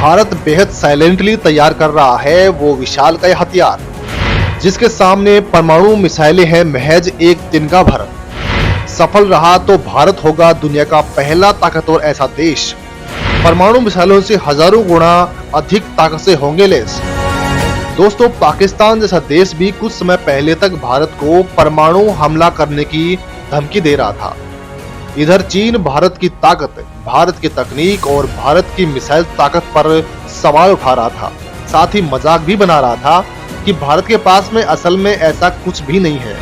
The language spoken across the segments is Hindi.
भारत बेहद साइलेंटली तैयार कर रहा है वो विशालकाय हथियार, जिसके सामने परमाणु मिसाइलें हैं महज एक तिनका भर। सफल रहा तो भारत होगा दुनिया का पहला ताकतवर ऐसा देश, परमाणु मिसाइलों से हजारों गुना अधिक ताकत से होंगे लैस। दोस्तों, पाकिस्तान जैसा देश भी कुछ समय पहले तक भारत को परमाणु हमला करने की धमकी दे रहा था। इधर चीन भारत की ताकत, भारत की तकनीक और भारत की मिसाइल ताकत पर सवाल उठा रहा था। साथ ही मजाक भी बना रहा था कि भारत के पास में असल में ऐसा कुछ भी नहीं है।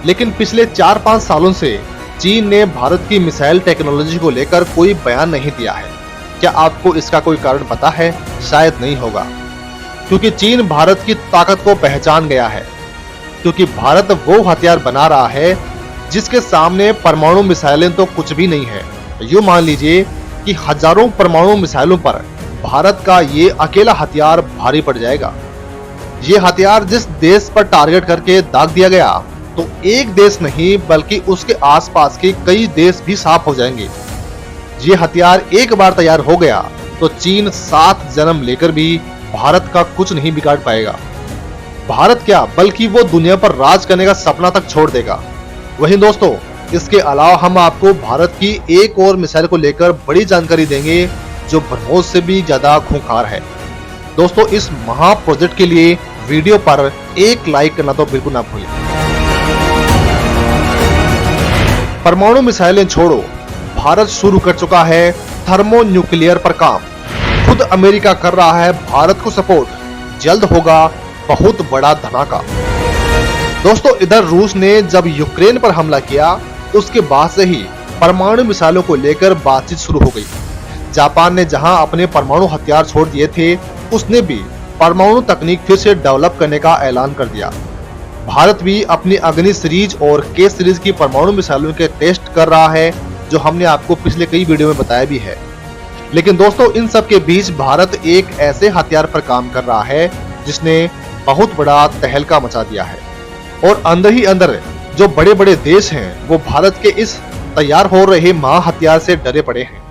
लेकिन पिछले 4-5 सालों से चीन ने भारत की मिसाइल टेक्नोलॉजी को लेकर कोई बयान नहीं दिया है। क्या आपको इसका कोई कारण पता है? शायद नहीं होगा, क्योंकि चीन भारत की ताकत को पहचान गया है। क्योंकि भारत वो हथियार बना रहा है जिसके सामने परमाणु मिसाइलें तो कुछ भी नहीं है। यूं मान लीजिए कि हजारों परमाणु मिसाइलों पर भारत का ये अकेला हथियार भारी पड़ जाएगा। ये हथियार जिस देश पर टारगेट करके दाग दिया गया तो एक देश नहीं बल्कि उसके आसपास के कई देश भी साफ हो जाएंगे। ये हथियार एक बार तैयार हो गया तो चीन 7 जन्म लेकर भी भारत का कुछ नहीं बिगाड़ पाएगा। भारत क्या, बल्कि वो दुनिया पर राज करने का सपना तक छोड़ देगा। वहीं दोस्तों, इसके अलावा हम आपको भारत की एक और मिसाइल को लेकर बड़ी जानकारी देंगे जो ब्रह्मोस से भी ज्यादा खूंखार है। दोस्तों, इस महा प्रोजेक्ट के लिए वीडियो पर एक लाइक करना तो बिल्कुल ना भूलें। परमाणु मिसाइलें छोड़ो, भारत शुरू कर चुका है थर्मो न्यूक्लियर पर काम। खुद अमेरिका कर रहा है भारत को सपोर्ट। जल्द होगा बहुत बड़ा धमाका। दोस्तों, इधर रूस ने जब यूक्रेन पर हमला किया उसके बाद से ही परमाणु मिसाइलों को लेकर बातचीत शुरू हो गई। जापान ने जहां अपने परमाणु हथियार छोड़ दिए थे, उसने भी परमाणु तकनीक फिर से डेवलप करने का ऐलान कर दिया। भारत भी अपनी अग्नि सीरीज और के सीरीज की परमाणु मिसाइलों के टेस्ट कर रहा है, जो हमने आपको पिछले कई वीडियो में बताया भी है। लेकिन दोस्तों, इन सब के बीच भारत एक ऐसे हथियार पर काम कर रहा है जिसने बहुत बड़ा तहलका मचा दिया है। और अंदर ही अंदर जो बड़े बड़े देश हैं वो भारत के इस तैयार हो रहे महा हथियार से डरे पड़े हैं।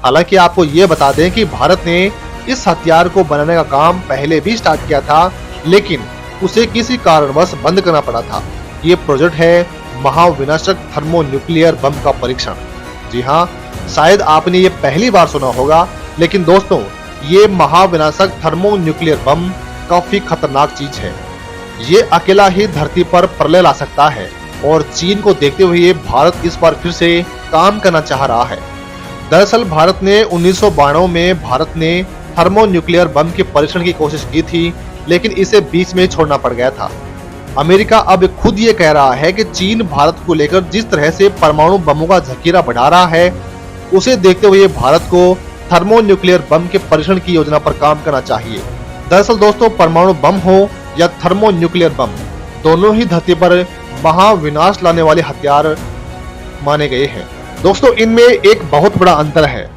हालांकि आपको ये बता दें कि भारत ने इस हथियार को बनाने का काम पहले भी स्टार्ट किया था, लेकिन उसे किसी कारणवश बंद करना पड़ा था। ये प्रोजेक्ट है महाविनाशक थर्मो न्यूक्लियर बम का परीक्षण। जी हाँ, शायद आपने ये पहली बार सुना होगा, लेकिन दोस्तों, ये महाविनाशक थर्मो न्यूक्लियर बम काफी खतरनाक चीज है। ये अकेला ही धरती पर प्रलय ला सकता है और चीन को देखते हुए भारत इस बार फिर से काम करना चाह रहा है। दरअसल भारत ने 1992 में भारत ने थर्मो न्यूक्लियर बम के परीक्षण की कोशिश की थी, लेकिन इसे बीच में छोड़ना पड़ गया था। अमेरिका अब खुद ये कह रहा है कि चीन भारत को लेकर जिस तरह से परमाणु बमों का जखीरा बढ़ा रहा है, उसे देखते हुए भारत को थर्मो न्यूक्लियर बम के परीक्षण की योजना पर काम करना चाहिए। दरअसल दोस्तों, परमाणु बम हो या थर्मो न्यूक्लियर बम, दोनों ही धरती पर महाविनाश लाने वाले हथियार माने गए हैं। दोस्तों, इनमें एक बहुत बड़ा अंतर है।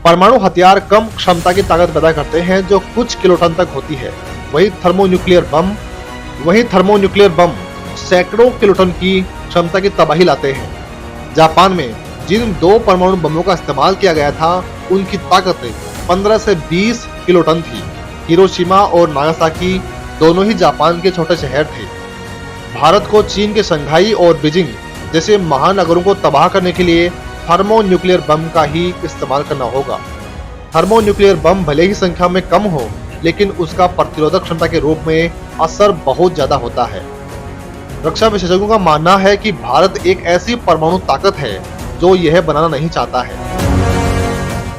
परमाणु हथियार कम क्षमता की ताकत पैदा करते हैं जो कुछ किलोटन तक होती है। वही थर्मो न्यूक्लियर बम सैकड़ों किलोटन की क्षमता की तबाही लाते हैं। जापान में जिन 2 परमाणु बमों का इस्तेमाल किया गया था, उनकी ताकत 15 से 20 किलोटन थी। हिरोशिमा और नागासाकी दोनों ही जापान के छोटे शहर थे। भारत को चीन के शंघाई और बीजिंग जैसे महानगरों को तबाह करने के लिए थर्मो न्यूक्लियर बम का ही इस्तेमाल करना होगा। थर्मो न्यूक्लियर बम भले ही संख्या में कम हो, लेकिन उसका प्रतिरोधक क्षमता के रूप में असर बहुत ज्यादा होता है। रक्षा विशेषज्ञों का मानना है कि भारत एक ऐसी परमाणु ताकत है जो यह बनाना नहीं चाहता है।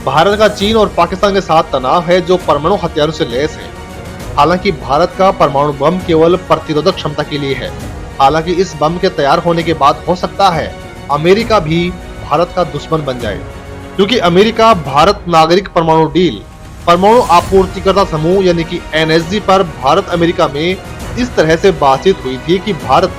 भारत का चीन और पाकिस्तान के साथ तनाव है जो परमाणु हथियारों से लैस है। हालांकि भारत का परमाणु बम केवल प्रतिरोधक क्षमता के लिए है। हालांकि इस बम के तैयार होने के बाद हो सकता है अमेरिका भी भारत का दुश्मन बन जाए, क्योंकि अमेरिका भारत नागरिक परमाणु डील, परमाणु आपूर्तिकर्ता समूह यानी कि NSG पर भारत अमेरिका में इस तरह से बातचीत हुई थी कि भारत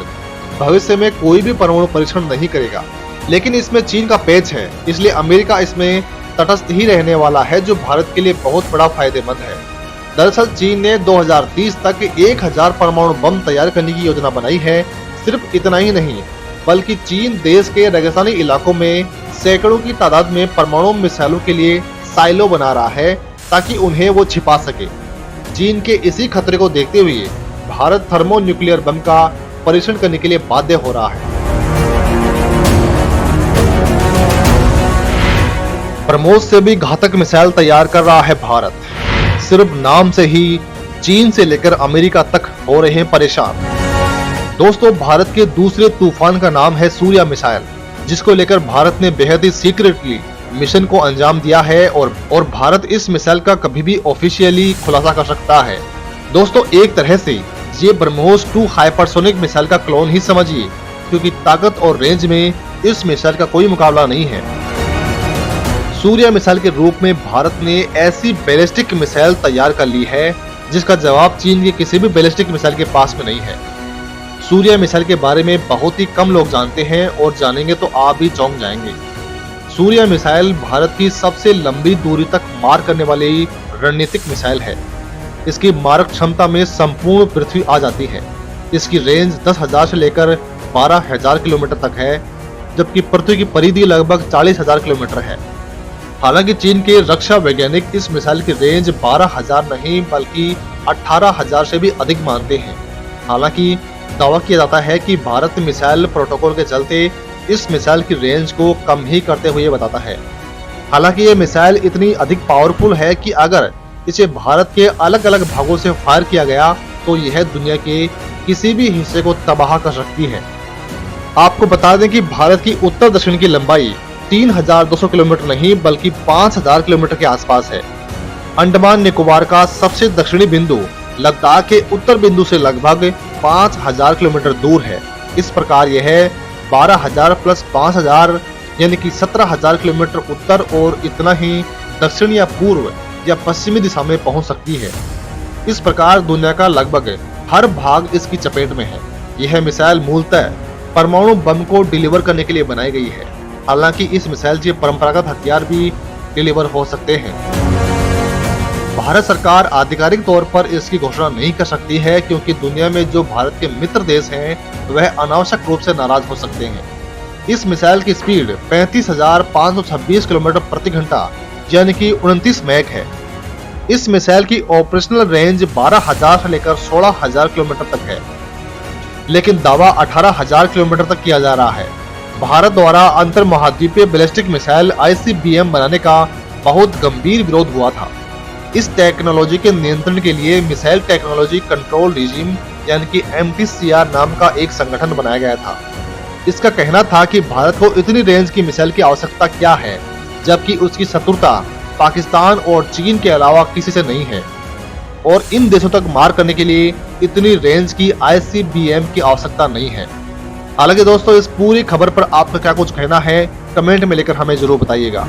भविष्य में कोई भी परमाणु परीक्षण नहीं करेगा। लेकिन इसमें चीन का पेच है, इसलिए अमेरिका इसमें तटस्थ ही रहने वाला है, जो भारत के लिए बहुत बड़ा फायदेमंद है। दरअसल चीन ने 2030 तक 1000 परमाणु बम तैयार करने की योजना बनाई है। सिर्फ इतना ही नहीं, बल्कि चीन देश के रेगिस्तानी इलाकों में सैकड़ों की तादाद में परमाणु मिसाइलों के लिए साइलो बना रहा है, ताकि उन्हें वो छिपा सके। चीन के इसी खतरे को देखते हुए भारत थर्मोन्यूक्लियर बम का परीक्षण करने के लिए बाध्य हो रहा है। ब्रह्मोस से भी घातक मिसाइल तैयार कर रहा है भारत। सिर्फ नाम से ही चीन से लेकर अमेरिका तक हो रहे हैं परेशान। दोस्तों, भारत के दूसरे तूफान का नाम है सूर्या मिसाइल, जिसको लेकर भारत ने बेहद ही सीक्रेटली मिशन को अंजाम दिया है और भारत इस मिसाइल का कभी भी ऑफिशियली खुलासा कर सकता है। दोस्तों, एक तरह से ये ब्रह्मोस 2 हाइपरसोनिक मिसाइल का क्लोन ही समझिए, क्योंकि ताकत और रेंज में इस मिसाइल का कोई मुकाबला नहीं है। सूर्या मिसाइल के रूप में भारत ने ऐसी बैलिस्टिक मिसाइल तैयार कर ली है जिसका जवाब चीन के किसी भी बैलिस्टिक मिसाइल के पास में नहीं है। सूर्या मिसाइल के बारे में बहुत ही कम लोग जानते हैं और जानेंगे तो आप भी चौंक जाएंगे। सूर्या मिसाइल भारत की सबसे लंबी दूरी तक मार करने वाली रणनीतिक मिसाइल है। इसकी मारक क्षमता में संपूर्ण पृथ्वी आ जाती है। इसकी रेंज 10,000 से लेकर 12,000 किलोमीटर तक है, जबकि पृथ्वी की परिधि लगभग 40,000 किलोमीटर है। हालांकि चीन के रक्षा वैज्ञानिक इस मिसाइल की रेंज 12,000 नहीं बल्कि 18,000 से भी अधिक मानते हैं। हालांकि दावा किया जाता है कि भारत मिसाइल प्रोटोकॉल के चलते इस मिसाइल की रेंज को कम ही करते हुए बताता है। हालांकि ये मिसाइल इतनी अधिक पावरफुल है कि अगर इसे भारत के अलग अलग भागों से फायर किया गया तो यह दुनिया के किसी भी हिस्से को तबाह कर सकती है। आपको बता दें कि भारत की उत्तर दक्षिण की लंबाई 3,200 किलोमीटर नहीं बल्कि 5,000 किलोमीटर के आसपास है। अंडमान निकोबार का सबसे दक्षिणी बिंदु लद्दाख के उत्तर बिंदु से लगभग 5,000 किलोमीटर दूर है। इस प्रकार यह 12,000 प्लस 5,000 यानी कि 17,000 किलोमीटर उत्तर और इतना ही दक्षिण या पूर्व या पश्चिमी दिशा में पहुंच सकती है। इस प्रकार दुनिया का लगभग हर भाग इसकी चपेट में है। यह मिसाइल मूलतः परमाणु बम को डिलीवर करने के लिए बनाई गई है। हालांकि इस मिसाइल से परंपरागत हथियार भी डिलीवर हो सकते हैं। भारत सरकार आधिकारिक तौर पर इसकी घोषणा नहीं कर सकती है, क्योंकि दुनिया में जो भारत के मित्र देश हैं वह अनावश्यक रूप से नाराज हो सकते हैं। इस मिसाइल की स्पीड 35,526 किलोमीटर प्रति घंटा यानी कि 29 मैक है। इस मिसाइल की ऑपरेशनल रेंज 12,000 से लेकर 16,000 किलोमीटर तक है, लेकिन दावा 18,000 किलोमीटर तक किया जा रहा है। भारत द्वारा अंतर महाद्वीपीय बैलिस्टिक मिसाइल ICBM बनाने का बहुत गंभीर विरोध हुआ था। इस टेक्नोलॉजी के नियंत्रण के लिए मिसाइल टेक्नोलॉजी कंट्रोल रिजीम यानी कि MTCR नाम का एक संगठन बनाया गया था। इसका कहना था कि भारत को इतनी रेंज की मिसाइल की आवश्यकता क्या है, जबकि उसकी शत्रुता पाकिस्तान और चीन के अलावा किसी से नहीं है और इन देशों तक मार करने के लिए इतनी रेंज की ICBM की आवश्यकता नहीं है। हालांकि दोस्तों, इस पूरी खबर पर आपका क्या कुछ कहना है कमेंट में लेकर हमें जरूर बताइएगा।